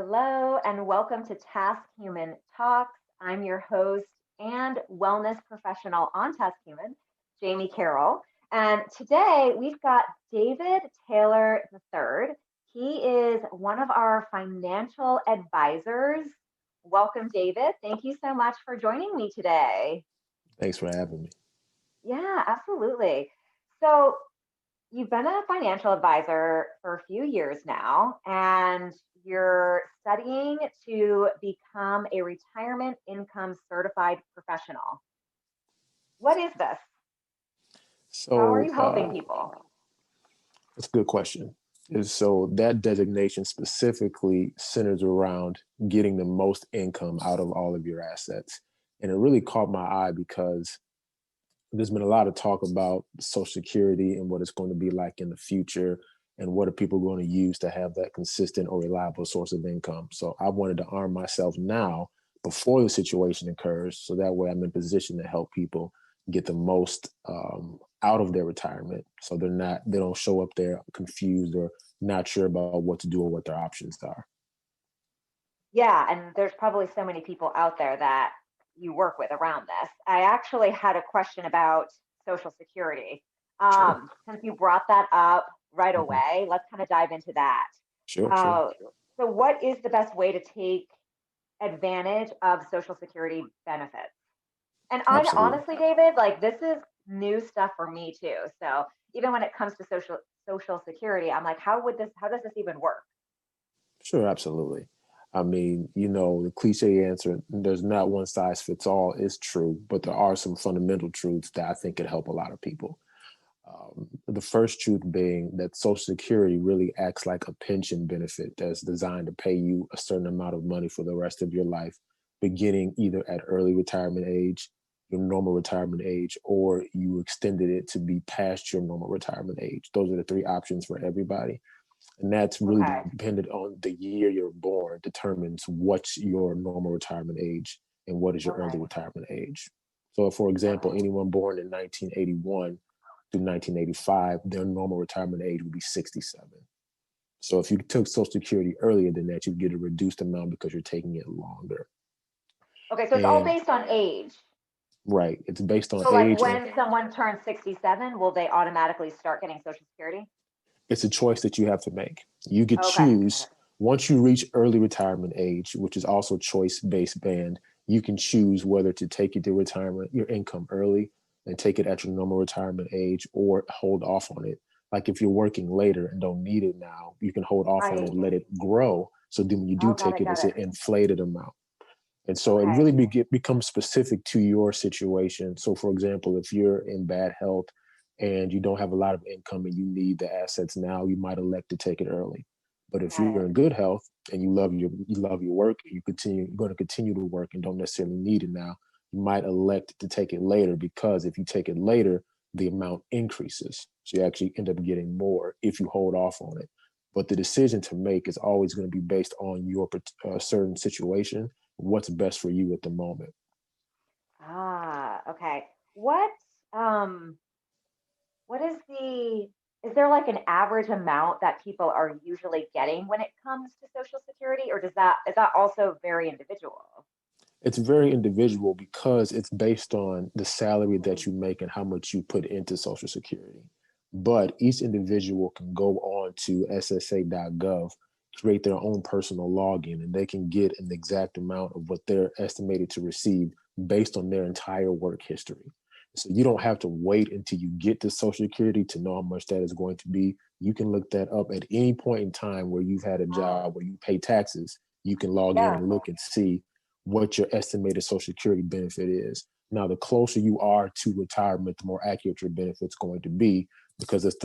Hello, and welcome to TaskHuman Talks. I'm your host and wellness professional on TaskHuman, Jamie Carroll. And today we've got David Taylor III. He is one of our financial advisors. Welcome, David. Thank you so much for joining me today. Thanks for having me. Yeah, absolutely. So, you've been a financial advisor for a few years now, and you're studying to become a retirement income certified professional. What is this? How are So you helping people? that's a good question. And so that designation specifically centers around getting the most income out of all of your assets. And it really caught my eye because there's been a lot of talk about Social Security and what it's going to be like in the future and what are people going to use to have that consistent or reliable source of income. So I wanted to arm myself now before the situation occurs, so that way I'm in position to help people get the most out of their retirement, so they don't show up there confused or not sure about what to do or what their options are. Yeah, and there's probably so many people out there that you work with around this. I actually had a question about Social Security. Sure. Since you brought that up right Hmm. away, let's kind of dive into that. Sure. Uh, so, what is the best way to take advantage of Social Security benefits? And I Absolutely. honestly, David, like this is new stuff for me too. So even when it comes to Social Security, I'm like, how does this even work? Sure, absolutely. I mean, the cliche answer, there's not one size fits all, is true, but there are some fundamental truths that I think could help a lot of people. The first truth being that Social Security really acts like a pension benefit that's designed to pay you a certain amount of money for the rest of your life, beginning either at early retirement age, your normal retirement age, or you extended it to be past your normal retirement age. Those are the three options for everybody. And that's really Okay. dependent on the year you're born, determines what's your normal retirement age and what is your early Okay. retirement age. So, for example, Okay. anyone born in 1981 through 1985, their normal retirement age would be 67. So, if you took Social Security earlier than that, you'd get a reduced amount because you're taking it longer. Okay. So it's all And based on age. right, it's based on So like age, and when someone turns 67, will they automatically start getting Social Security? it's a choice that you have to make. You could Okay. Got choose it. once you reach early retirement age, which is also choice based band, you can choose whether to take your retirement, your income early and take it at your normal retirement age or hold off on it. Like if you're working later and don't need it now, you can hold off on it, Right. let it grow. So then when you do Oh, got take it. it, Got it's it. an inflated amount. And so it Okay. really becomes specific to your situation. So, for example, if you're in bad health and you don't have a lot of income and you need the assets now, you might elect to take it early. But if Got you're it. in good health and you love your work, you're going to continue to work and don't necessarily need it now, you might elect to take it later, because if you take it later, the amount increases. So you actually end up getting more if you hold off on it. But the decision to make is always going to be based on your certain situation, what's best for you at the moment. Okay. Um what is there like an average amount that people are usually getting when it comes to Social Security, or is that also very individual? It's very individual because it's based on the salary Mhm. that you make and how much you put into Social Security. But each individual can go on to ssa.gov, create their own personal login, and they can get an exact amount of what they're estimated to receive based on their entire work history. So you don't have to wait until you get to Social Security to know how much that is going to be. You can look that up at any point in time where you've had a Oh, job where you pay taxes. You can log in yeah. and look and see what your estimated Social Security benefit is. Now, the closer you are to retirement, the more accurate your benefit's going to be, because it's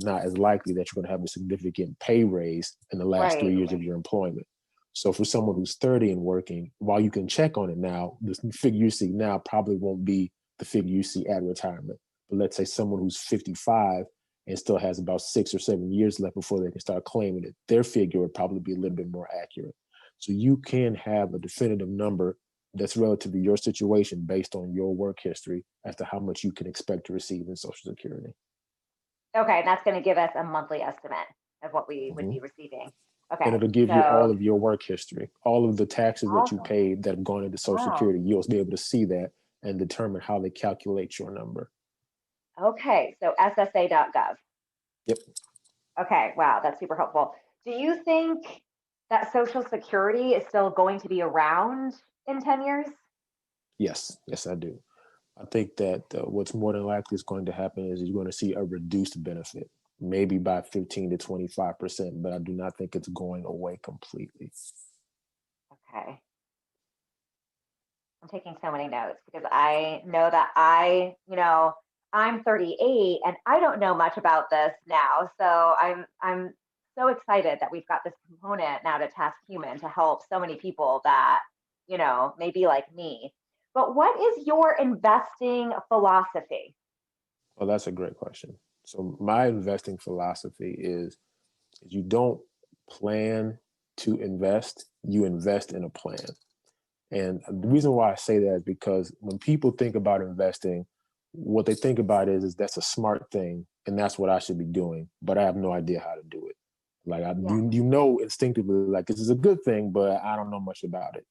not as likely that you're going to have a significant pay raise in the last Right. 3 years of your employment. So for someone who's 30 and working, while you can check on it now, the figure you see now probably won't be the figure you see at retirement. But let's say someone who's 55 and still has about 6 or 7 years left before they can start claiming it, their figure would probably be a little bit more accurate. So you can have a definitive number that's relative to your situation based on your work history as to how much you can expect to receive in Social Security. Okay, and that's going to give us a monthly estimate of what we would Mhm. be receiving. And Okay. it'll give you all So of your work history, all of the taxes that you awesome. paid that have gone into Social Wow. Security. You'll be able to see that and determine how they calculate your number. Okay. So SSA.gov. Yep. Okay. Wow. That's super helpful. Do you think that Social Security is still going to be around in 10 years? Yes. Yes, I do. I think that what's more than likely is going to happen is you're going to see a reduced benefit, maybe by 15 to 25%, but I do not think it's going away completely. Okay. I'm taking so many notes because I know that I'm 38 and I don't know much about this now. So I'm so excited that we've got this component now to Task Human to help so many people that, may be like me. But what is your investing philosophy? Well, that's a great question. So my investing philosophy is you don't plan to invest, you invest in a plan. And the reason why I say that is because when people think about investing, what they think about is that's a smart thing and that's what I should be doing, but I have no idea how to do it. Like Yeah, you know instinctively like this is a good thing, but I don't know much about it.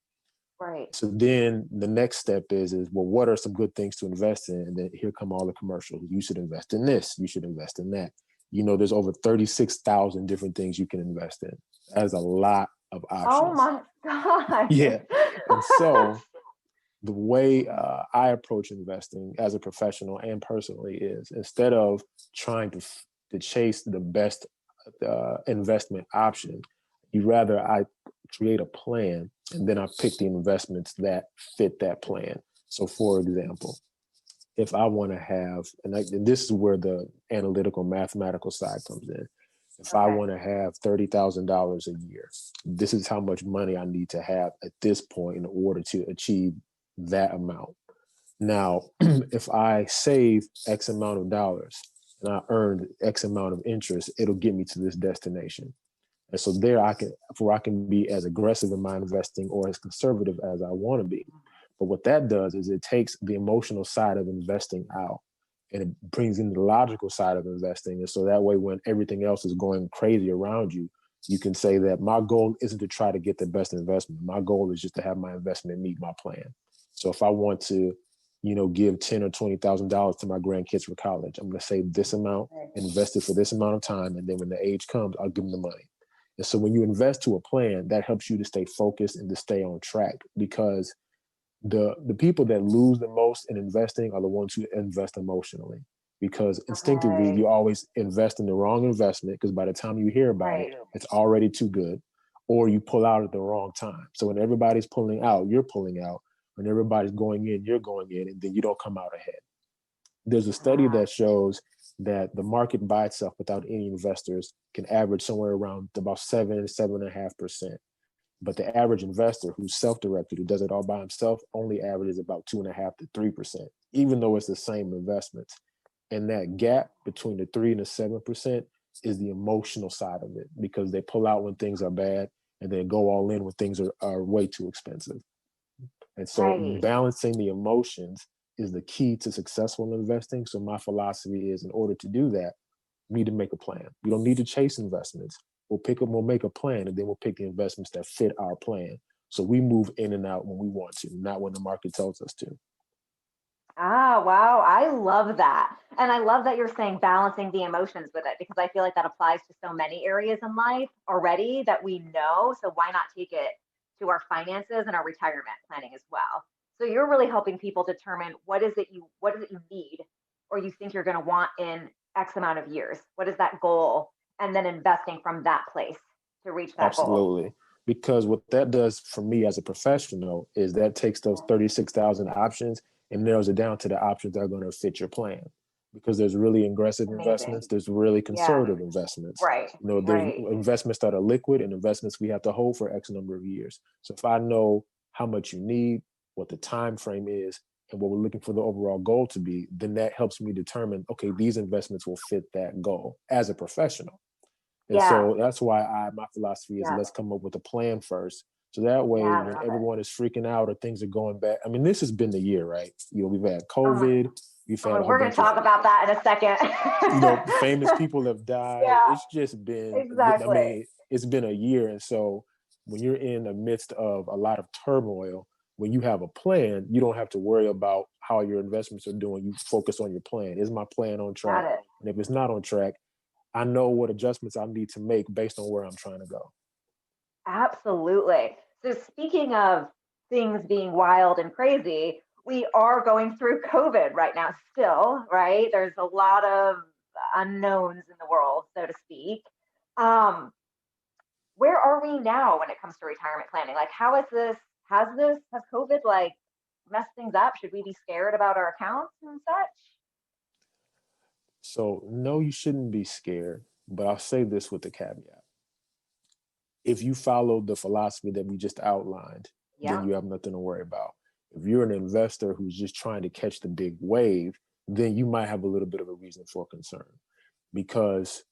right. So then the next step is well, what are some good things to invest in? And then here come all the commercials. You should invest in this. You should invest in that. There's over 36,000 different things you can invest in. That is a lot of Oh options. my God. Yeah. And so the way I approach investing as a professional and personally is instead of trying to chase the best investment option, I create a plan and then I pick the investments that fit that plan. So, for example, if I want to have, and this is where the analytical mathematical side comes in. If I Okay. want to have $30,000 a year, this is how much money I need to have at this point in order to achieve that amount. Now, if I save X amount of dollars and I earned X amount of interest, it'll get me to this destination. And so there I can be as aggressive in my investing or as conservative as I want to be. But what that does is it takes the emotional side of investing out and it brings in the logical side of investing. And so that way, when everything else is going crazy around you, you can say that my goal isn't to try to get the best investment. My goal is just to have my investment meet my plan. So if I want to, give $10,000 or $20,000 to my grandkids for college, I'm going to save this amount, Right. invest it for this amount of time, and then when the age comes, I'll give them the money. And so when you invest to a plan, that helps you to stay focused and to stay on track because the people that lose the most in investing are the ones who invest emotionally because instinctively Okay. you always invest in the wrong investment because by the time you hear about it, Right. it's already too good, or you pull out at the wrong time. So when everybody's pulling out, you're pulling out. When everybody's going in, you're going in, and then you don't come out ahead. There's a study Ah, that shows that the market by itself without any investors can average somewhere around about 7.5%. But the average investor who's self-directed, who does it all by himself, only averages about 2.5 to 3%, even though it's the same investments. And that gap between the 3 and the 7% is the emotional side of it because they pull out when things are bad and then go all in when things are way too expensive. And so right. balancing the emotions is the key to successful investing. So my philosophy is in order to do that, we need to make a plan. We don't need to chase investments. We'll make a plan and then we'll pick the investments that fit our plan. So we move in and out when we want to, not when the market tells us to. Ah, wow. I love that. And I love that you're saying balancing the emotions with it because I feel like that applies to so many areas in life already that we know. So why not take it to our finances and our retirement planning as well? So you're really helping people determine what is it you need or you think you're going to want in X amount of years. What is that goal? And then investing from that place to reach that goal. Absolutely. Because what that does for me as a professional is that takes those 36,000 options and narrows it down to the options that are going to fit your plan. Because there's really aggressive Amazing. investments, there's really Yeah. conservative investments. Right. There's Right. investments that are liquid and investments we have to hold for X number of years. So if I know how much you need, what the time frame is, and what we're looking for the overall goal to be, then that helps me determine, okay, these investments will fit that goal as a professional. And Yeah. so that's why my philosophy is Yeah. let's come up with a plan first. So that way, Yeah. when I love it. everyone is freaking out or things are going bad, I mean, this has been the year, right? We've had Oh my COVID, We've Oh, had a and whole we're going to bunch of, talk about that in a second. famous people have died. Yeah, It's just been, I exactly. mean, it's been a year. And so when you're in the midst of a lot of turmoil, when you have a plan, you don't have to worry about how your investments are doing. You focus on your plan. Is my plan on track? Got it. And if it's not on track, I know what adjustments I need to make based on where I'm trying to go. Absolutely. So speaking of things being wild and crazy, we are going through COVID right now still, right? There's a lot of unknowns in the world, so to speak. Um, where are we now when it comes to retirement planning? Like, how is has COVID like messed things up? Should we be scared about our accounts and such? So, no, you shouldn't be scared, but I'll say this with the caveat. If you follow the philosophy that we just outlined, then Yeah, you have nothing to worry about. If you're an investor who's just trying to catch the big wave, then you might have a little bit of a reason for concern because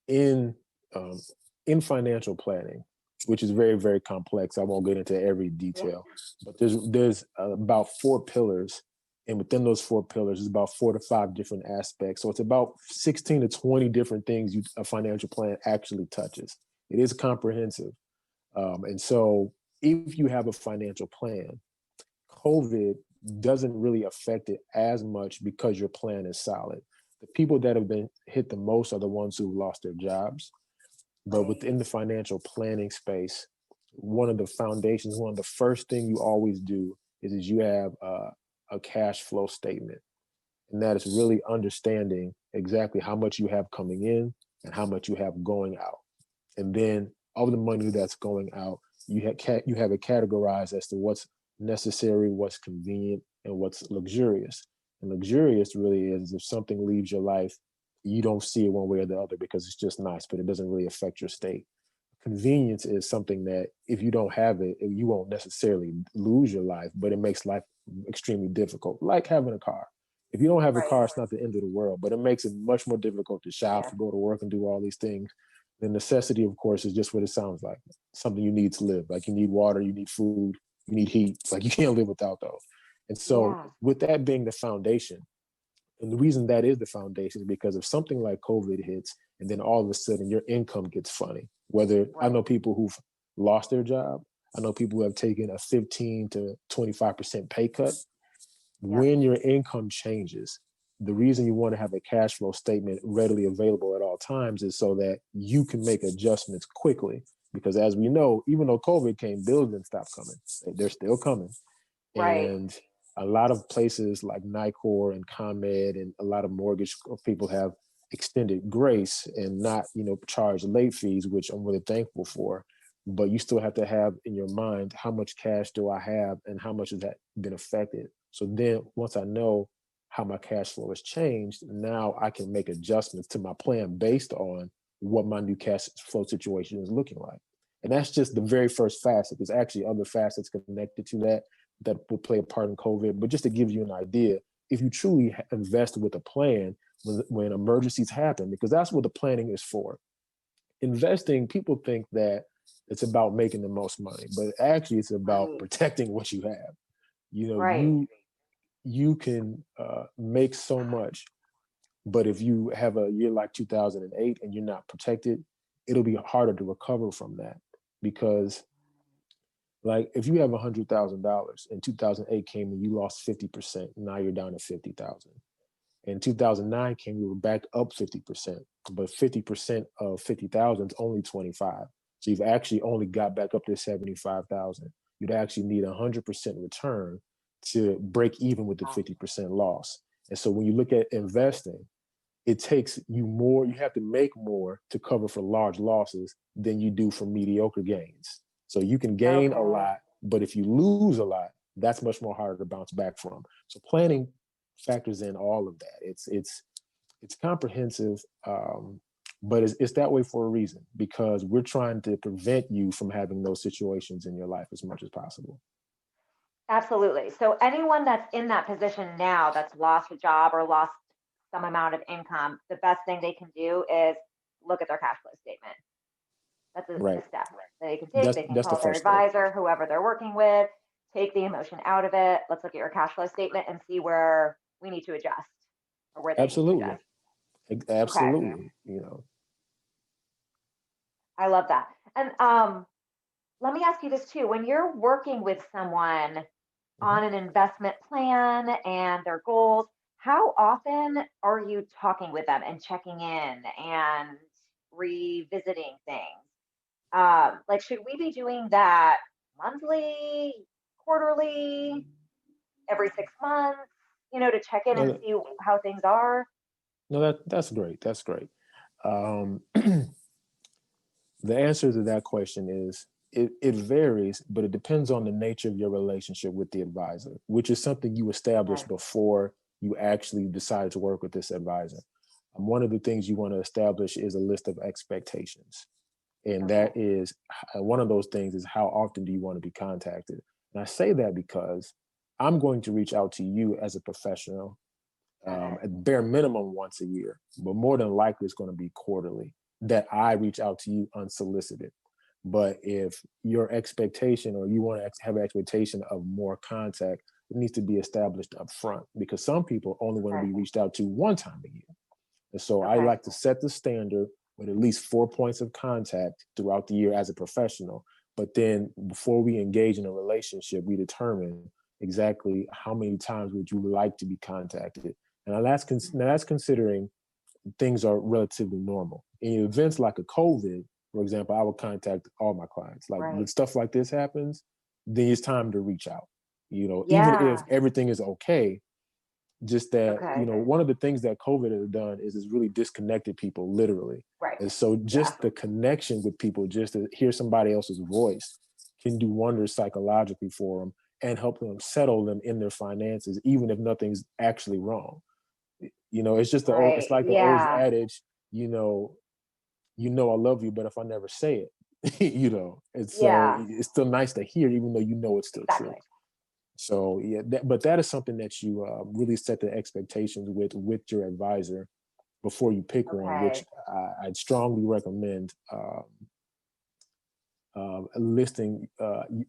in um, in financial planning, which is very very complex, I won't get into every yeah, detail, but there's about four pillars, and within those four pillars, there's about 4 to 5 different aspects. So it's about 16 to 20 different things a financial plan actually touches. It is comprehensive, and so if you have a financial plan, COVID doesn't really affect it as much because your plan is solid. The people that have been hit the most are the ones who lost their jobs. But right. within the financial planning space, one of the foundations, one of the first thing you always do is you have a cash flow statement. And that is really understanding exactly how much you have coming in and how much you have going out. And then of the money that's going out, you have it categorized as to what's necessary, what's convenient, and what's luxurious. And luxurious really is if something leaves your life, you don't see it one way or the other because it's just nice, but it doesn't really affect your state. Convenience is something that if you don't have it, you won't necessarily lose your life, but it makes life extremely difficult, like having a car. If you don't have a Right. car, it's not the end of the world, but it makes it much more difficult to shop, Yeah. to go to work, and do all these things. The necessity, of course, is just what it sounds like, something you need to live. Like you need water, you need food, you need heat. Like you can't live without those. And so, Yeah. with that being the foundation, and the reason that is the foundation is because if something like COVID hits and then all of a sudden your income gets funny, whether I Right. know people who've lost their job, I know people who have taken a 15 to 25% pay cut. Yep. When your income changes, the reason you want to have a cash flow statement readily available at all times is so that you can make adjustments quickly. Because as we know, even though COVID came, bills didn't stop coming. They're still coming. Right. And a lot of places like NICOR and ComEd and a lot of mortgage people have extended grace and not, charge late fees, which I'm really thankful for. But you still have to have in your mind how much cash do I have and how much has that been affected. So then once I know how my cash flow has changed, now I can make adjustments to my plan based on what my new cash flow situation is looking like. And that's just the very first facet. There's actually other facets connected to that will play a part in COVID. But just to give you an idea, if you truly invest with a plan when emergencies happen, because that's what the planning is for. Investing, people think that it's about making the most money, but actually it's about Right. protecting what you have. You know, Right. you can make so much, but if you have a year like 2008 and you're not protected, it'll be harder to recover from that because like if you have $100,000 and 2008 came and you lost 50%, now you're down to 50,000. In 2009 came, we were back up 50%, but 50% of 50,000 is only 25. So you've actually only got back up to 75,000. You'd actually need 100% return to break even with the Wow. 50% loss. And so when you look at investing, it takes you more, you have to make more to cover for large losses than you do for mediocre gains. So you can gain a Okay. lot, but if you lose a lot, that's much more harder to bounce back from. So planning factors in all of that. It's comprehensive, but it's that way for a reason because we're trying to prevent you from having those situations in your life as much as possible. Absolutely. So anyone that's in that position now that's lost a job or lost some amount of income, the best thing they can do is look at their cash flow statement. That's a Right. step that they can take. That's They can that's the call their first step. advisor, whoever they're working with, take the emotion out of it. Let's look at your cash flow statement and see where we need to adjust or where they need to Absolutely. adjust. Okay. Absolutely. I love that. And let me ask you this too. When you're working with someone Mhm. on an investment plan and their goals, how often are you talking with them and checking in and revisiting things? Like, should we be doing that monthly, quarterly, every 6 months, to check in and No, see how things are? no, that's great. That's great. Um, the answer to that question is it varies, but it depends on the nature of your relationship with the advisor, which is something you established Okay. before you actually decided to work with this advisor. One of the things you want to establish is a list of expectations. And Okay. that is one of those things is how often do you want to be contacted? And I say that because I'm going to reach out to you as a professional Got it. at bare minimum once a year, but more than likely it's going to be quarterly that I reach out to you unsolicited. But if your expectation or you want to have an expectation of more contact, it needs to be established up front because some people only want to Okay. be reached out to one time a year. And so I Okay. like to set the standard with at least 4 points of contact throughout the year as a professional. But then before we engage in a relationship, we determine exactly how many times would you like to be contacted. And that's considering things are relatively normal. In events like a COVID, for example, I would contact all my clients. Like when Right. stuff like this happens, then it's time to reach out. Even if Yeah. everything is okay, just that Okay. one of the things that COVID has done is it's really disconnected people literally. Right. And so Yeah. just the connection with people, just to hear somebody else's voice can do wonders psychologically for them and help them settle them in their finances even if nothing's actually wrong. It's just it's Right. like the old Yeah. adage, I love you, but if I never say it, and so Yeah. it's still nice to hear even though it's still true. Exactly. So yeah, but that is something that you really set the expectations with your advisor before you pick one, which Okay. I'd strongly recommend listing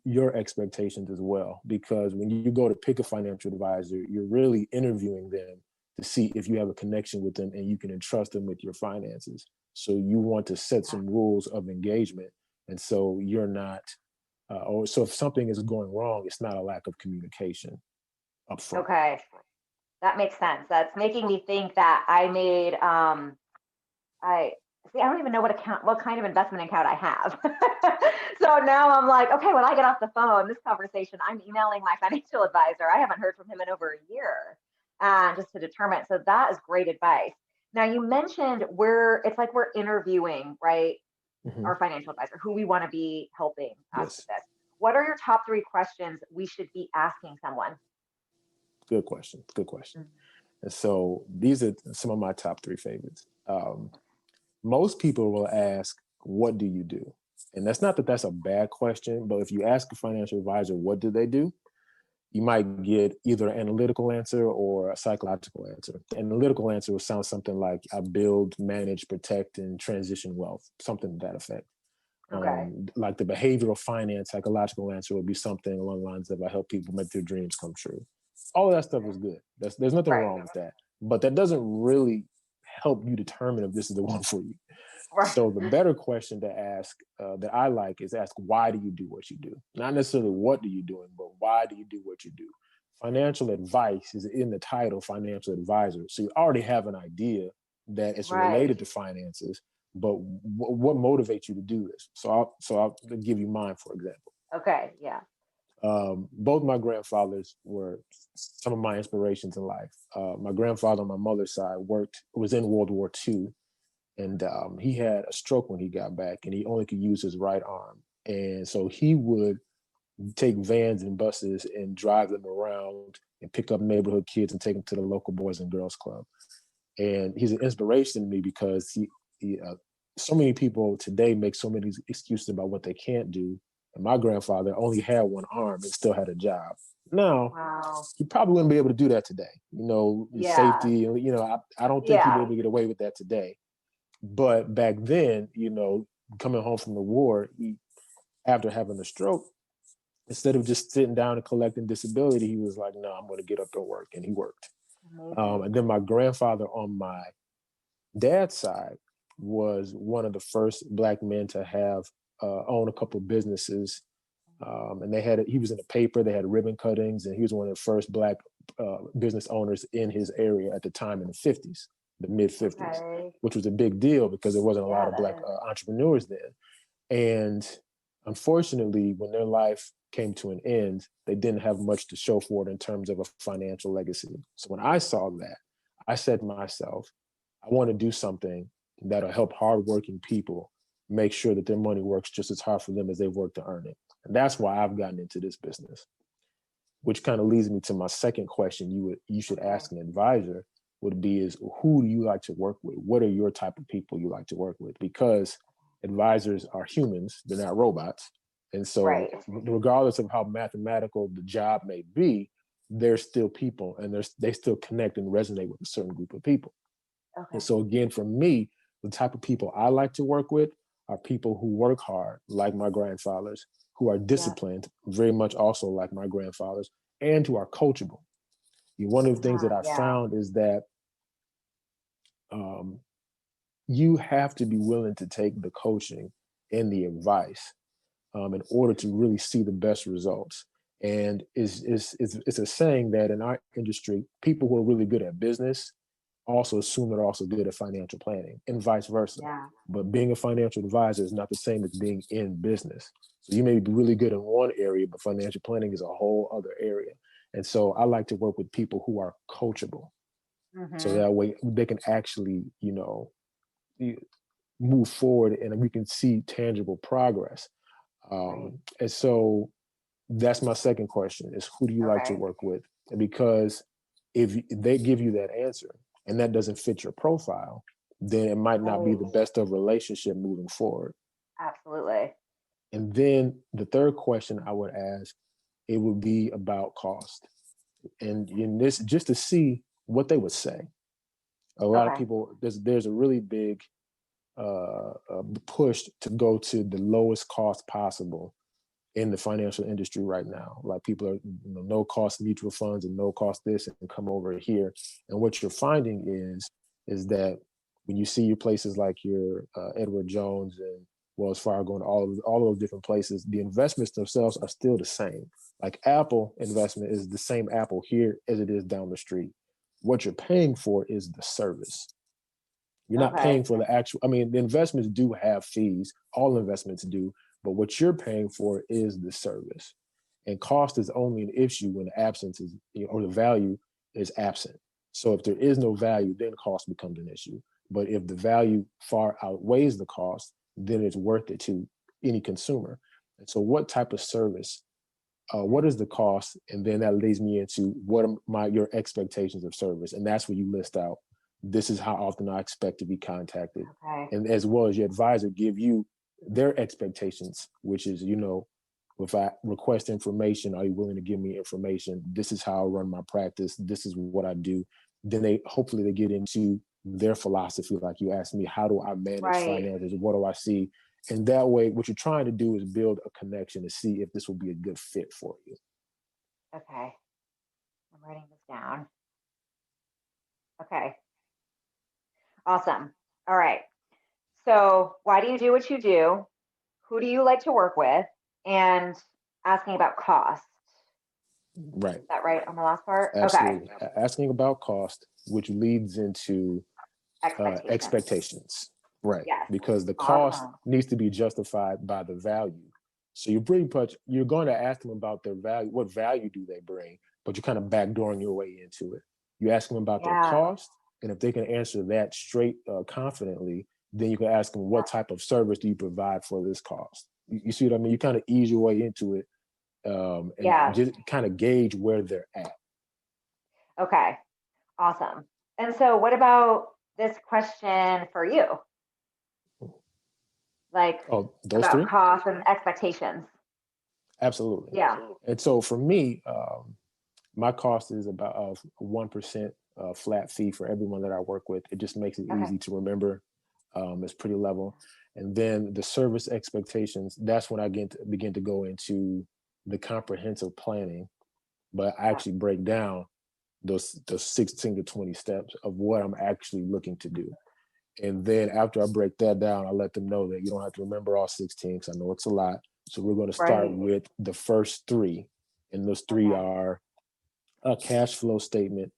your expectations as well. Because when you go to pick a financial advisor, you're really interviewing them to see if you have a connection with them and you can entrust them with your finances. So you want to set some rules of engagement, and so you're not. Or so if something is going wrong, it's not a lack of communication up front. Okay. That makes sense. That's making me think that I see, I don't even know what kind of investment account I have. So now I'm like, okay, when I get off the phone, this conversation, I'm emailing my financial advisor. I haven't heard from him in over a year, just to determine. So that is great advice. Now you mentioned it's like we're interviewing, right? Mhm. Our financial advisor, who we want to be helping us with Yes, this. What are your top three questions we should be asking someone? good question. Good question. Mm. And so these are some of my top three favorites. Most people will ask, "What do you do?" And that's not that that's a bad question, but if you ask a financial advisor, "What do they do?" you might get either an analytical answer or a psychological answer. The analytical answer will sound something like, "I build, manage, protect, and transition wealth," something to that effect. Okay. Like the behavioral finance psychological answer would be something along the lines of, "I help people make their dreams come true." All of that stuff is good. There's nothing Right. wrong with that, but that doesn't really help you determine if this is the one for you. Right. So the better question to ask that I like is ask, why do you do what you do? Not necessarily what do you doing, but why do you do what you do? Financial advice is in the title financial advisor. So you already have an idea that it's Right. related to finances, but what motivates you to do this? So I'll give you mine, for example. Okay. Yeah. Both my grandfathers were some of my inspirations in life. My grandfather on my mother's side was in World War II, and he had a stroke when he got back, and he only could use his right arm. And so he would take vans and buses and drive them around and pick up neighborhood kids and take them to the local Boys and Girls Club. And he's an inspiration to me because so many people today make so many excuses about what they can't do. And my grandfather only had one arm and still had a job. Now, Wow. he probably wouldn't be able to do that today. Yeah. Safety, I don't think he'd be Yeah. able to get away with that today. But back then, coming home from the war, after having a stroke, instead of just sitting down and collecting disability, he was like, "No, I'm going to get up and work," and he worked. Amazing. And then my grandfather on my dad's side was one of the first Black men to have own a couple of businesses. And he was in the paper, they had ribbon cuttings, and he was one of the first Black business owners in his area at the time in the 50s, the mid 50s, Okay. which was a big deal because there wasn't a lot Yeah, of that Black is. entrepreneurs then. And unfortunately, when their life came to an end, they didn't have much to show for it in terms of a financial legacy. So when I saw that, I said to myself, I want to do something that'll help hardworking people make sure that their money works just as hard for them as they've worked to earn it. And that's why I've gotten into this business, which kind of leads me to my second question you should Okay. ask an advisor would be is who do you like to work with? What are your type of people you like to work with? Because advisors are humans, they're not robots. And so Right. regardless of how mathematical the job may be, they're still people and they still connect and resonate with a certain group of people. And Okay. so again, for me, the type of people I like to work with are people who work hard, like my grandfathers, who are Yeah. disciplined, very much also like my grandfathers, and who are coachable. One of the things that I Yeah. found is that um, you have to be willing to take the coaching and the advice in order to really see the best results. And it's a saying that in our industry, people who are really good at business also assume they're also good at financial planning and vice versa. Yeah. But being a financial advisor is not the same as being in business. So you may be really good in one area, but financial planning is a whole other area. And so I like to work with people who are coachable. So Mm-hmm. that way they can actually, move forward and we can see tangible progress. Right. And so that's my second question is who do you like to Okay. work with? Because if they give you that answer and that doesn't fit your profile, then it might not be Right. the best of relationship moving forward. Absolutely. And then the third question I would ask, it would be about cost. And in this, just to see what they would say. A lot of Okay. people, there's a really big push to go to the lowest cost possible in the financial industry right now. Like people are, no cost mutual funds and no cost this and come over here. And what you're finding is that when you see your places like your Edward Jones and Wells Fargo and all of those different places, the investments themselves are still the same. Like Apple investment is the same Apple here as it is down the street. What you're paying for is the service. You're not paying Okay. for the actual, I mean, the investments do have fees, all investments do, but what you're paying for is the service. And cost is only an issue when the absence is, or the value is absent. So if there is no value, then cost becomes an issue. But if the value far outweighs the cost, then it's worth it to any consumer. And so what type of service, what is the cost? And then that leads me into what are your expectations of service? And that's where you list out, this is how often I expect to be contacted. Okay. And as well as your advisor give you their expectations, which is, if I request information, are you willing to give me information? This is how I run my practice. This is what I do. Then they get into their philosophy. Like you asked me, how do I manage Right. finances? What do I see? And that way, what you're trying to do is build a connection to see if this will be a good fit for you. Okay. I'm writing this down. Okay. Awesome. All right. So, why do you do what you do? Who do you like to work with? And asking about cost. Right. Is that right on the last part? Okay. Absolutely. Asking about cost, which leads into Expectations. expectations. Right. Yes. Because the cost Awesome. needs to be justified by the value. So you're pretty much, you're going to ask them about their value. What value do they bring? But you're kind of backdooring your way into it. You ask them about their Yeah. cost. And if they can answer that straight confidently, then you can ask them what type of service do you provide for this cost? You see what I mean? You kind of ease your way into it and Yeah. just kind of gauge where they're at. Okay. Awesome. And so, what about this question for you? Like Oh, those about three? cost and expectations. Absolutely. Yeah. And so for me, my cost is about a 1% flat fee for everyone that I work with. It just makes it Okay. easy to remember. It's pretty level. And then the service expectations, that's when I begin to go into the comprehensive planning. But I Yeah. actually break down those 16 to 20 steps of what I'm actually looking to do. And then after I break that down, I let them know that you don't have to remember all 16 because I know it's a lot. So we're going to start Right. with the first three. And those three Okay. are a cash flow statement,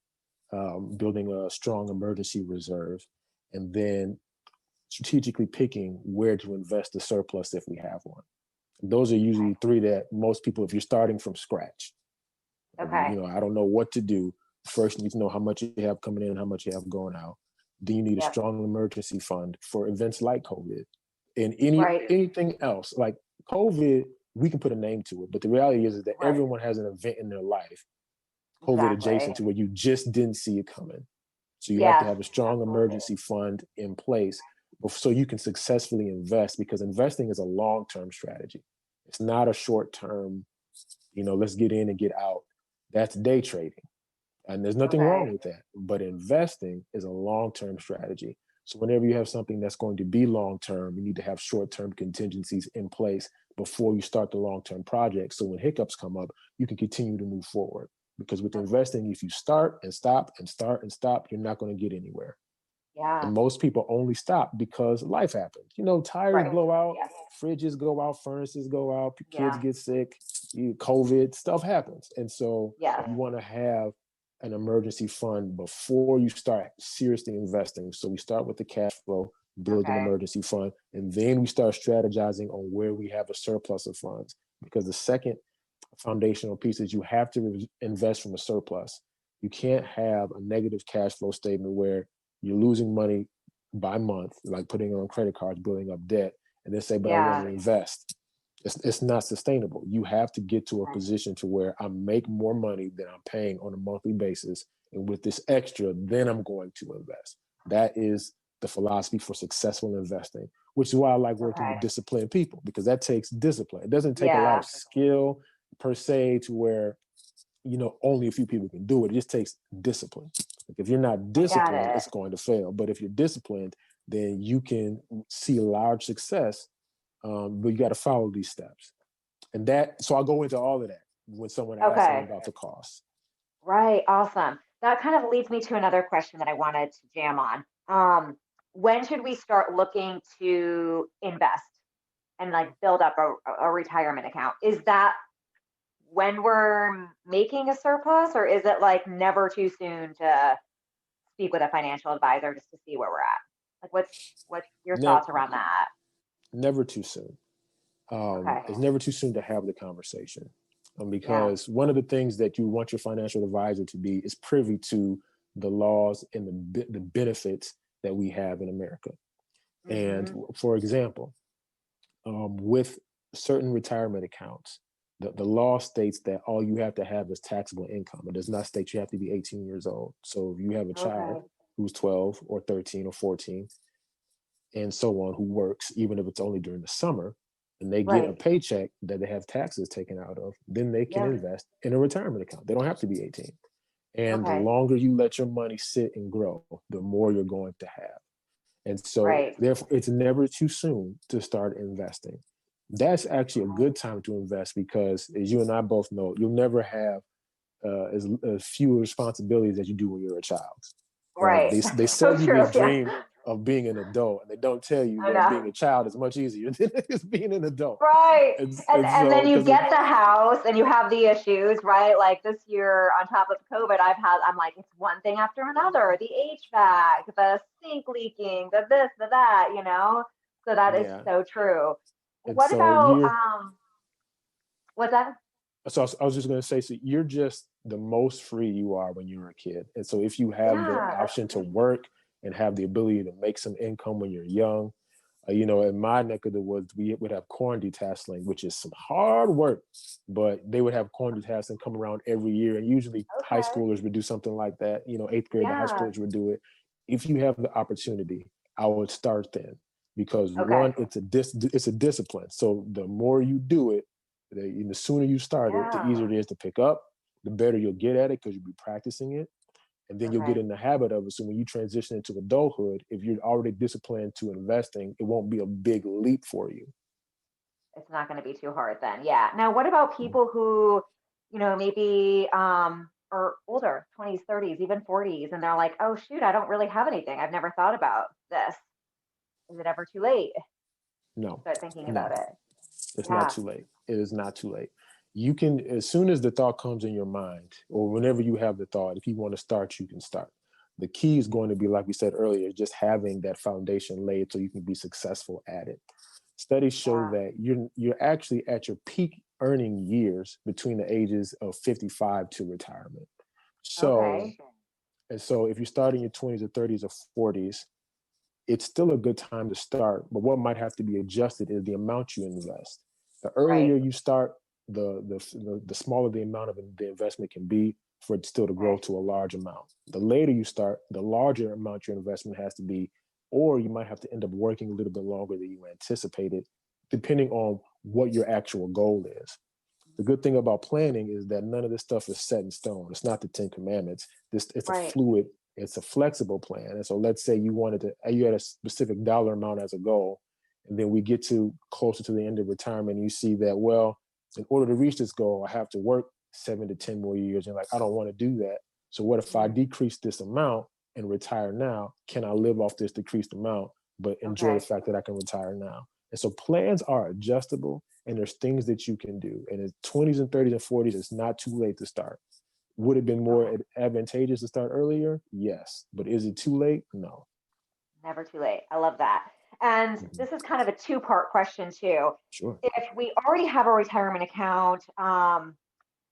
building a strong emergency reserve, and then strategically picking where to invest the surplus if we have one. Those are usually three that most people, if you're starting from scratch, Okay. I don't know what to do. First, you need to know how much you have coming in, how much you have going out. Then you need a Yep. strong emergency fund for events like COVID and Right. anything else. Like COVID, we can put a name to it, but the reality is that Right. everyone has an event in their life, COVID adjacent, Exactly. to where you just didn't see it coming. So you have to Yes. have a strong Absolutely. emergency fund in place so you can successfully invest, because investing is a long-term strategy. It's not a short-term, let's get in and get out. That's day trading. And there's nothing Okay. wrong with that. But investing is a long-term strategy. So whenever you have something that's going to be long-term, you need to have short-term contingencies in place before you start the long-term project. So when hiccups come up, you can continue to move forward. Because with investing, if you start and stop and start and stop, you're not going to get anywhere. Yeah. And most people only stop because life happens. Tires Right. blow out, Yes. fridges go out, furnaces go out, kids Yeah. get sick, COVID, stuff happens. And so Yes. you want to have an emergency fund before you start seriously investing. So we start with the cash flow, build an Okay. emergency fund, and then we start strategizing on where we have a surplus of funds. Because the second foundational piece is you have to invest from a surplus. You can't have a negative cash flow statement where you're losing money by month, like putting it on credit cards, building up debt, and then say, but I want Yeah. to invest. It's not sustainable. You have to get to a Right. position to where I make more money than I'm paying on a monthly basis. And with this extra, then I'm going to invest. That is the philosophy for successful investing, which is why I like working with Okay. disciplined people, because that takes discipline. It doesn't take a lot Yeah. of skill per se to where only a few people can do it. It just takes discipline. Like if you're not I got disciplined, it. it's going to fail. But if you're disciplined, then you can see large success. But you got to follow these steps. And so I'll go into all of that when someone asks me Okay. about the cost. Right. Awesome. That kind of leads me to another question that I wanted to jam on. When should we start looking to invest and like build up a retirement account? Is that when we're making a surplus, or is it like never too soon to speak with a financial advisor just to see where we're at? Like, what's your Never, thoughts around that? never too soon. Okay. It's never too soon to have the conversation. Yeah. Because one of the things that you want your financial advisor to be is privy to the laws and the benefits that we have in America. And Mm-hmm. for example, with certain retirement accounts, the law states that all you have to have is taxable income. It does not state you have to be 18 years old. So if you have a child Okay. who's 12 or 13 or 14 and so on who works, even if it's only during the summer, and they get a Right. paycheck that they have taxes taken out of, then they can Yeah. invest in a retirement account. They don't have to be 18. And the Okay. longer you let your money sit and grow, the more you're going to have. And so, Right. therefore, it's never too soon to start investing. That's actually a good time to invest because, as you and I both know, you'll never have as few responsibilities as you do when you're a child, right? Right. They So sell you true. this Yeah. dream of being an adult, and they don't tell you I that know. being a child is much easier than it's being an adult. Right. And And and so, then you because get the house and you have the issues, right? Like this year on top of COVID, I'm like, it's one thing after another. The HVAC, the sink leaking, the this, the that. So that is yeah, so true. and What so about you're what's that? So I was just going to say, so you're just the most free you are when you're a kid. And so if you have the Yeah, that's option to great. work and have the ability to make some income when you're young, in my neck of the woods, we would have corn detasseling, which is some hard work, but they would have corn detasseling come around every year. And usually high Okay. schoolers would do something like that. Eighth grade, the high Yeah. schoolers would do it. If you have the opportunity, I would start then because one, Okay. it's a discipline. So the more you do it, the sooner you start it, the Yeah. easier it is to pick up, the better you'll get at it because you'll be practicing it. And then you'll get Okay. in the habit of it. So when you transition into adulthood, if you're already disciplined to investing, it won't be a big leap for you. It's not going to be too hard then. Yeah. Now, what about people who, maybe are older, 20s, 30s, even 40s, and they're like, oh, shoot, I don't really have anything. I've never thought about this. Is it ever too late to No, start thinking about no, it? it's not Yeah. too late. It is not too late. You can, as soon as the thought comes in your mind, or whenever you have the thought, if you want to start, you can start. The key is going to be, like we said earlier, just having that foundation laid so you can be successful at it. Studies show Yeah. that you're actually at your peak earning years between the ages of 55 to retirement. So, Okay. and so if you start in your 20s or 30s or 40s, it's still a good time to start. But what might have to be adjusted is the amount you invest. The Right. earlier you start, the smaller the amount of the investment can be for it still to grow Okay. to a large amount. The later you start, the larger amount your investment has to be, or you might have to end up working a little bit longer than you anticipated, depending on what your actual goal is. The good thing about planning is that none of this stuff is set in stone. It's not the Ten Commandments. It's a Right. fluid, it's a flexible plan. And so let's say you had a specific dollar amount as a goal, and then we get to closer to the end of retirement, and you see that, well, in order to reach this goal, I have to work 7 to 10 more years. And like, I don't want to do that. So what if I Mhm. decrease this amount and retire now? Can I live off this decreased amount, but enjoy the Okay. fact that I can retire now? And so plans are adjustable, and there's things that you can do. And in 20s and 30s and 40s, it's not too late to start. Would it have been more Okay. advantageous to start earlier? Yes. But is it too late? No. Never too late. I love that. And Mhm. this is kind of a two-part question too. Sure. If we already have a retirement account,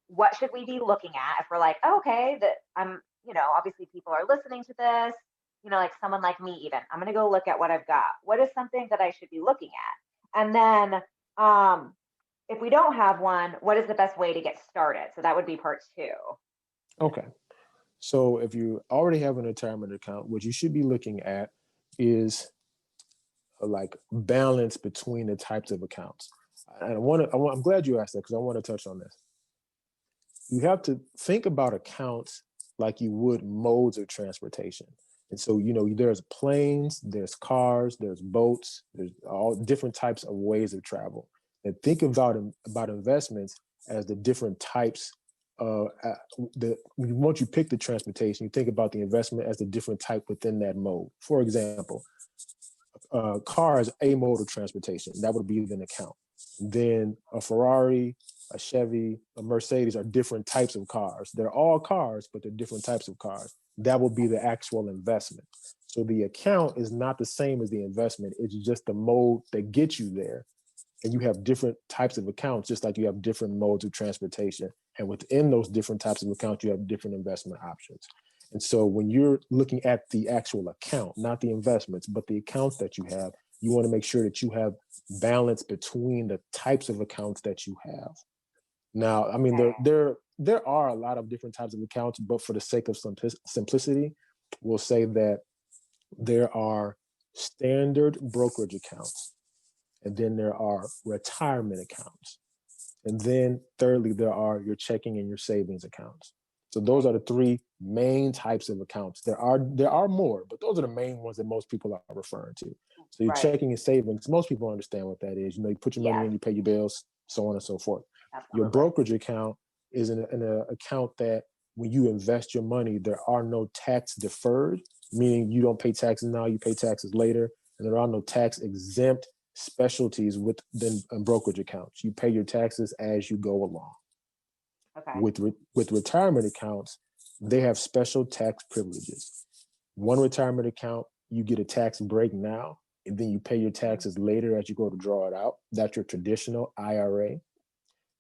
what should we be looking at if we're like, oh, okay, that obviously people are listening to this, like someone like me, even I'm going to go look at what I've got. What is something that I should be looking at? And then, if we don't have one, what is the best way to get started? So that would be part two. Okay. So if you already have an retirement account, what you should be looking at is like balance between the types of accounts. And I'm glad you asked that because I want to touch on this. You have to think about accounts like you would modes of transportation. And so, there's planes, there's cars, there's boats, there's all different types of ways of travel. And think about investments as the different types. Once you pick the transportation, you think about the investment as the different type within that mode. For example, car is a mode of transportation. That would be an account. Then a Ferrari, a Chevy, a Mercedes are different types of cars. They're all cars, but they're different types of cars. That will be the actual investment. So the account is not the same as the investment. It's just the mode that gets you there. And you have different types of accounts, just like you have different modes of transportation. And within those different types of accounts, you have different investment options. And so when you're looking at the actual account, not the investments, but the accounts that you want to make sure that you have balance between the types of accounts that you have. Now, I mean, Okay. there are a lot of different types of accounts, but for the sake of simplicity, we'll say that there are standard brokerage accounts, and then there are retirement accounts. And then thirdly, there are your checking and your savings accounts. So those are Okay. the three main types of accounts. There are more, but those are the main ones that most people are referring to. So your Right. checking and savings, most people understand what that is. You put your money Yes, in, you pay your bills, so on and so forth. Your absolutely. brokerage account is an account that when you invest your money, there are no tax deferred, meaning you don't pay taxes now, you pay taxes later, and there are no tax exempt specialties within brokerage accounts. You pay your taxes as you go along. Okay. With retirement accounts, they have special tax privileges. One retirement account, you get a tax break now, and then you pay your Mhm. taxes later as you go to draw it out. That's your traditional IRA.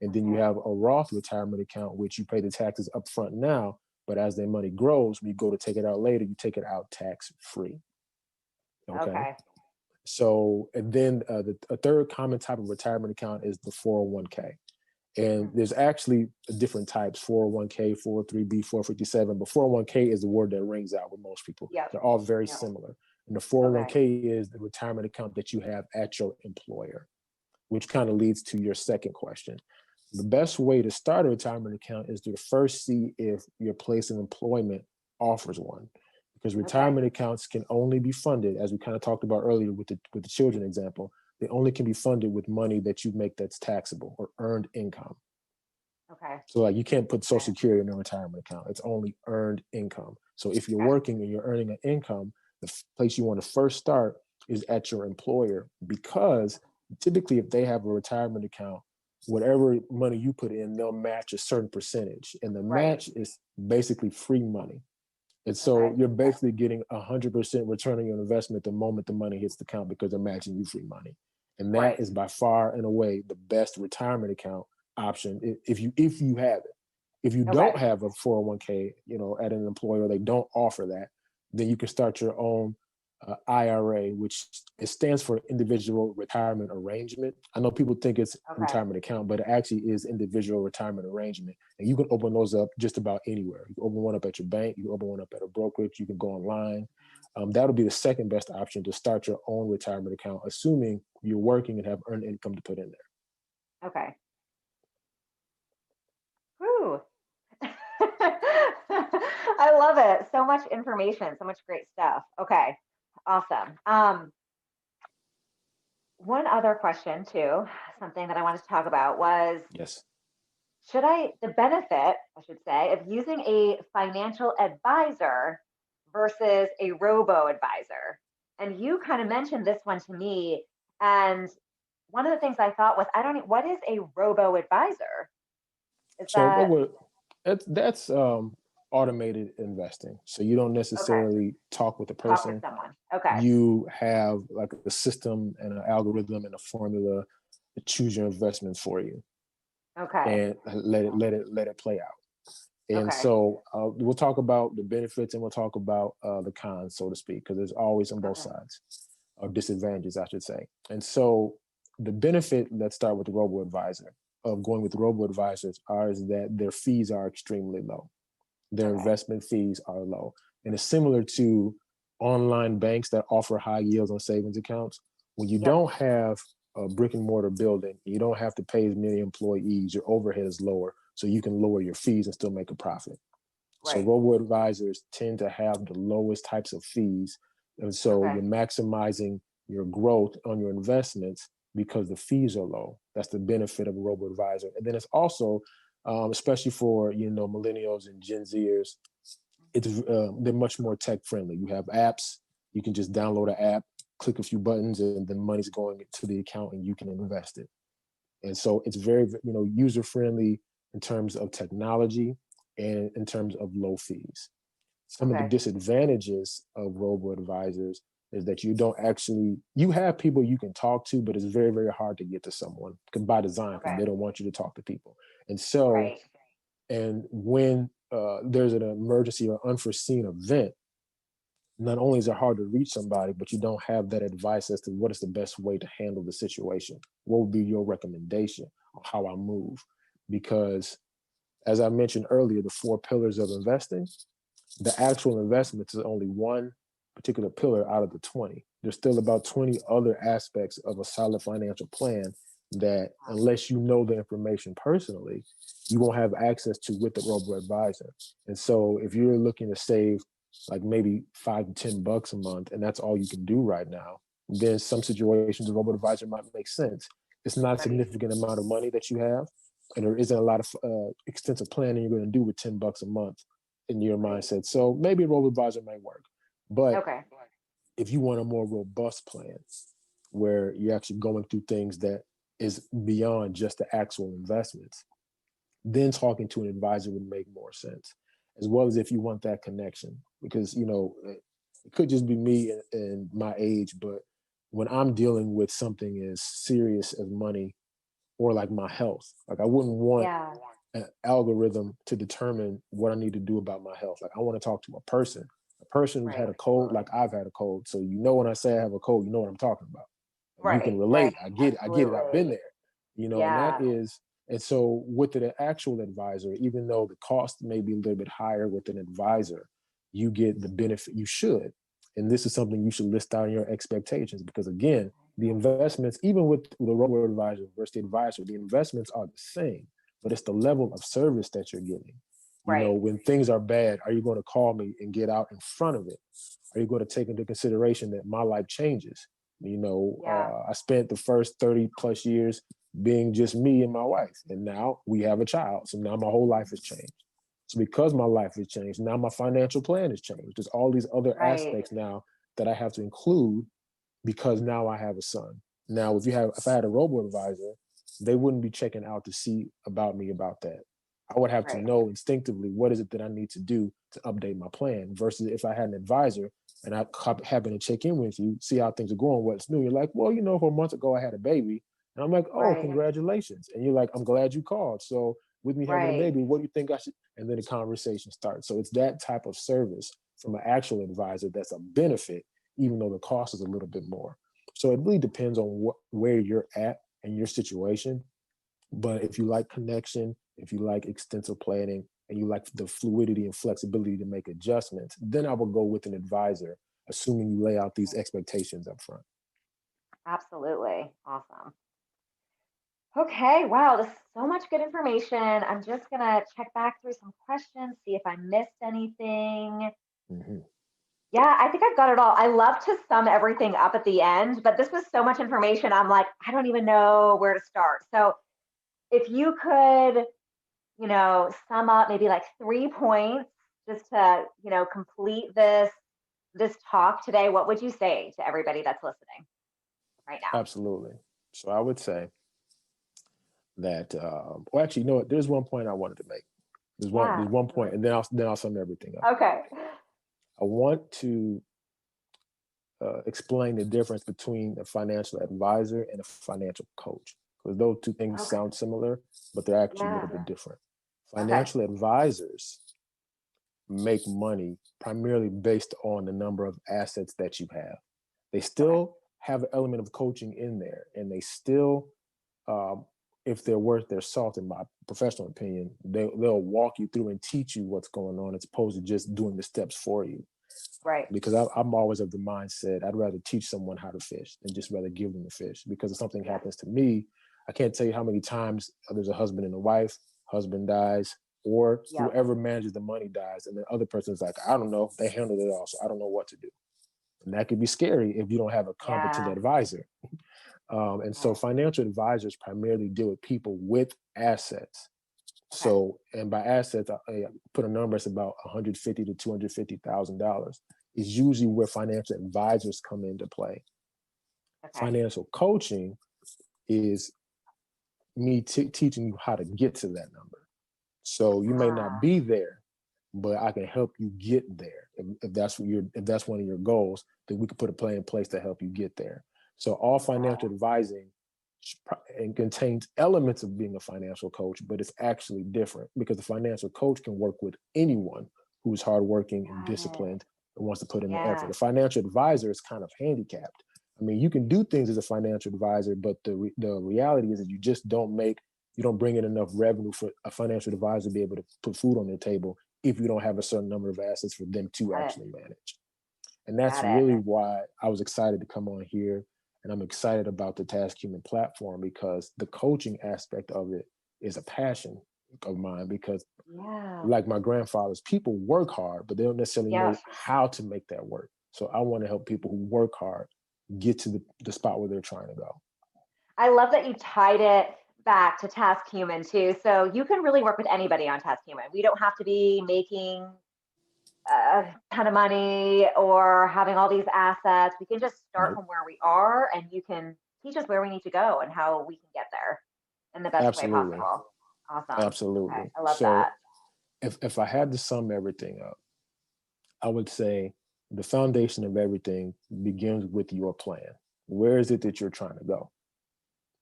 And then you Okay. have a Roth retirement account, which you pay the taxes up front now, but as their money grows, when you go to take it out later, you take it out tax free. Okay. Okay. So, and then a third common type of retirement account is the 401k. And Mhm. there's actually different types: 401k, 403b, 457. But 401k is the word that rings out with most people. Yep. They're all very Yep. similar. And the Okay. 401k is the retirement account that you have at your employer, which kind of leads to your second question. The best way to start a retirement account is to first see if your place of employment offers one, because Okay. retirement accounts can only be funded, as we kind of talked about earlier with the children example. They only can be funded with money that you make that's taxable or earned income. Okay. So like you can't put Social Okay. Security in a retirement account. It's only earned income. So if you're Okay. working and you're earning an income, the place you want to first start is at your employer, because typically if they have a retirement account, whatever money you put in, they'll match a certain percentage. And the Right. match is basically free money. And so Okay. you're basically getting 100% return on your investment the moment the money hits the account, because they're matching you free money. And that Right. is by far and away the best retirement account option if you have it. If you don't Okay. have a 401k, at an employer, they don't offer that, then you can start your own IRA, which it stands for individual retirement arrangement. I know people think it's Okay. retirement account, but it actually is individual retirement arrangement. And you can open those up just about anywhere. You can open one up at your bank, you can open one up at a brokerage, you can go online. That'll be the second best option to start your own retirement account, assuming you're working and have earned income to put in there. Okay. Whew. I love it. So much information, so much great stuff. Okay. Awesome. One other question too, something that I wanted to talk about was, Yes. the benefit, I should say, of using a financial advisor versus a robo advisor. And you kind of mentioned this one to me. And one of the things I thought was, what is a robo advisor? Is So what that would that's automated investing. So you don't okay? necessarily talk with the Talk with person. someone. Okay. You have like a system and an algorithm and a formula to choose your investments for you Okay. and let it play out. And Okay. so we'll talk about the benefits and we'll talk about the cons, so to speak, because there's always on both Okay. sides, or disadvantages, I should say. And so the benefit, let's start with the robo advisor, of going with robo advisors, is that their fees are extremely low. Their Okay. investment fees are low. And it's similar to online banks that offer high yields on savings accounts. When you Yep. don't have a brick and mortar building, you don't have to pay as many employees, your overhead is lower, so you can lower your fees and still make a profit. So Right. robo advisors tend to have the lowest types of fees. And so Okay. you're maximizing your growth on your investments because the fees are low. That's the benefit of a robo advisor. And then it's also, especially for, millennials and Gen Zers, they're much more tech friendly. You have apps, you can just download an app, click a few buttons, and then money's going to the account and you can invest it. And so it's very, user friendly in terms of technology and in terms of low fees. Some of the Okay. disadvantages of robo advisors is that you have people you can talk to, but it's very, very hard to get to someone by design, because Okay. they don't want you to talk to people. And so, Right. and when there's an emergency or unforeseen event, not only is it hard to reach somebody, but you don't have that advice as to what is the best way to handle the situation. What would be your recommendation on how I move? Because as I mentioned earlier, the 4 pillars of investing, the actual investments is only one particular pillar out of the 20. There's still about 20 other aspects of a solid financial plan that, unless you know the information personally, you won't have access to with the robo advisor. And so if you're looking to save like maybe $5 to $10 a month, and that's all you can do right now, then some situations the robo advisor might make sense. It's not a Right. significant amount of money that you have, and there isn't a lot of extensive planning you're going to do with $10 a month in your Right. mindset. So maybe a robo advisor may work. But Okay. if you want a more robust plan where you're actually going through things that is beyond just the actual investments, then talking to an advisor would make more sense. As well as if you want that connection, because it could just be me and my age, but when I'm dealing with something as serious as money or like my health, like I wouldn't want Yeah. an algorithm to determine what I need to do about my health. Like I want to talk to a person who's had Right. a cold, like I've had a cold. So when I say I have a cold, you know what I'm talking about. Like, you can Right. Right. relate. I get it. I get it. I've been Absolutely. there. And that Yeah. is, and so with an actual advisor, even though the cost may be a little bit higher with an advisor, you get the benefit you should. And this is something you should list out in your expectations, because again, the investments, even with the robo advisor versus the advisor, the investments are the same, but it's the level of service that you're getting. Right. When things are bad, are you going to call me and get out in front of it? Are you going to take into consideration that my life changes? Yeah. I spent the first 30 plus years being just me and my wife. And now we have a child. So now my whole life has changed. So because my life has changed, now my financial plan has changed. There's all these other Right. aspects now that I have to include because now I have a son. Now, if I had a robo advisor, they wouldn't be checking out to see about me about that. I would have to Right. know instinctively what is it that I need to do to update my plan versus if I had an advisor and I happen to check in with you, see how things are going, what's new. You're like, well, for a month ago I had a baby. And I'm like, oh, Right. congratulations. And you're like, I'm glad you called. So with me having a Right. baby, what do you think I should? And then the conversation starts. So it's that type of service from an actual advisor that's a benefit, even though the cost is a little bit more. So it really depends on where you're at and your situation. But if you like connection, if you like extensive planning, and you like the fluidity and flexibility to make adjustments, then I would go with an advisor, assuming you lay out these expectations up front. Absolutely. Awesome. Okay, wow, this is so much good information. I'm just gonna check back through some questions, see if I missed anything. Hmm. Yeah, I think I've got it all. I love to sum everything up at the end, but this was so much information. I'm like, I don't even know where to start. So if you could, sum up maybe like 3 points just to, complete this talk today, what would you say to everybody that's listening right now? Absolutely. So I would say that, well, actually, you know what? There's one point I wanted to make. Yeah. There's one point, and then I'll sum everything up. Okay. I want to explain the difference between a financial advisor and a financial coach, because those two things Okay. sound similar, but they're actually a little Yeah. bit different. Okay. Financial advisors make money primarily based on the number of assets that you have. They Okay. still have an element of coaching in there, and they still, um, if they're worth their salt, in my professional opinion, they'll walk you through and teach you what's going on, as opposed to just doing the steps for you. Right. Because I'm always of the mindset I'd rather teach someone how to fish than just rather give them the fish. Because if something Yeah. happens to me, I can't tell you how many times there's a husband and a wife, husband dies, or Yep. whoever manages the money dies, and the other person's like, I don't know, they handled it all, so I don't know what to do. And that could be scary if you don't have a competent Yeah. advisor. And so Right. financial advisors primarily deal with people with assets. Okay. So, and by assets, I put a number, it's about $150 to $250,000 is usually where financial advisors come into play. Okay. Financial coaching is me teaching you how to get to that number. So you may not Ah. be there, but I can help you get there. If that's one of your goals, then we can put a plan in place to help you get there. So all Okay. financial advising and contains elements of being a financial coach, but it's actually different because the financial coach can work with anyone who's hardworking and Got it. disciplined and wants to put in the effort. Yeah. The financial advisor is kind of handicapped. I mean, you can do things as a financial advisor, but the reality is that you don't bring in enough revenue for a financial advisor to be able to put food on their table if you don't have a certain number of assets for them to Got it. actually manage. And that's Got it. really why I was excited to come on here. And I'm excited about the TaskHuman platform because the coaching aspect of it is a passion of mine because, Yeah. like my grandfather's, people work hard, but they don't necessarily Yep. know how to make that work. So I want to help people who work hard get to the spot where they're trying to go. I love that you tied it back to TaskHuman too. So you can really work with anybody on TaskHuman. We don't have to be making a ton of money or having all these assets. We can just start Nope. from where we are and you can teach us where we need to go and how we can get there in the best way Absolutely. possible. Awesome. Okay. Absolutely. I love that. So if I had to sum everything up, I would say the foundation of everything begins with your plan. Where is it that you're trying to go?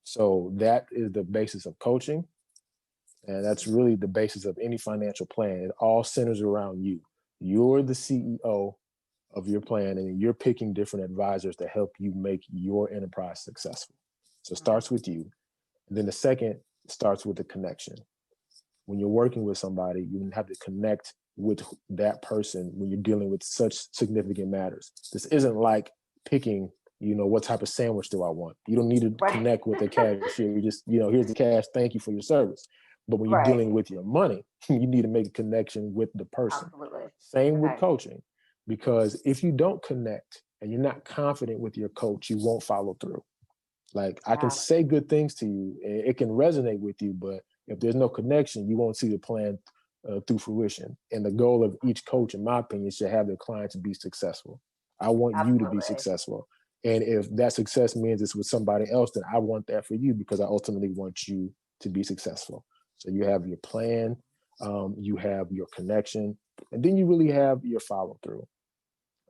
So that is the basis of coaching. And that's really the basis of any financial plan. It all centers around you. You're the CEO of your plan, and you're picking different advisors to help you make your enterprise successful. So it Mm. starts with you. And then the second starts with the connection. When you're working with somebody, you have to connect with that person when you're dealing with such significant matters. This isn't like picking, what type of sandwich do I want? You don't need to Right. connect with the cashier. You just, here's the cash. Thank you for your service. But when you're Right. dealing with your money, you need to make a connection with the person. Absolutely. Same with Okay. coaching, because if you don't connect and you're not confident with your coach, you won't follow through. Like I can Yeah, say good things to you, it can resonate with you, but if there's no connection, you won't see the plan through fruition. And the goal of each coach, in my opinion, should have their clients be successful. I want you to be absolutely. successful. And if that success means it's with somebody else, then I want that for you because I ultimately want you to be successful. So you have your plan, you have your connection, and then you really have your follow through.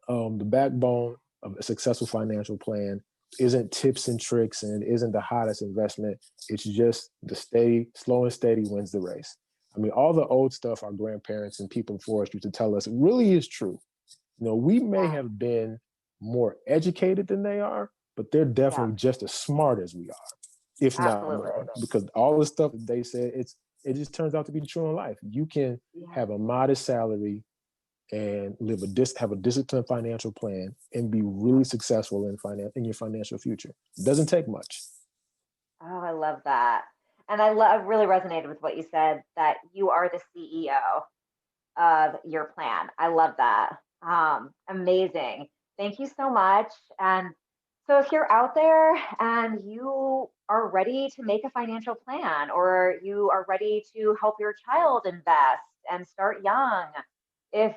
The backbone of a successful financial plan isn't tips and tricks and isn't the hottest investment. It's just the steady, slow and steady wins the race. I mean, all the old stuff our grandparents and people before us used to tell us really is true. We may Yeah, have been more educated than they are, but they're yeah, definitely just as smart as we are, if not absolutely. more. Because all the stuff that they said, it just turns out to be true in life. You can Yeah. have a modest salary and have a disciplined financial plan and be really successful in your financial future. It doesn't take much. Oh, I love that. And really resonated with what you said that you are the CEO of your plan. I love that. Amazing. Thank you so much. And so, if you're out there and you are ready to make a financial plan, or you are ready to help your child invest and start young, if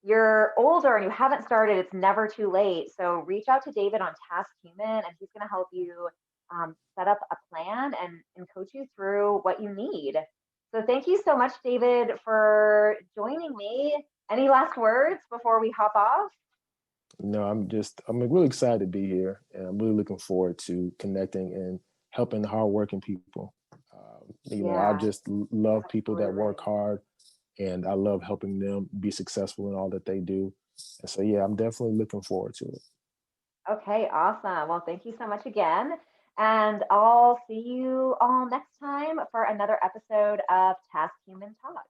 you're older and you haven't started, it's never too late. So, reach out to David on Task Human, and he's going to help you set up a plan and coach you through what you need. So thank you so much, David, for joining me. Any last words before we hop off? No, I'm really excited to be here, and I'm really looking forward to connecting and helping the hardworking people. I Yeah, just love people that absolutely. work hard, and I love helping them be successful in all that they do. And so, yeah, I'm definitely looking forward to it. Okay, awesome. Well, thank you so much again. And I'll see you all next time for another episode of Task Human Talks.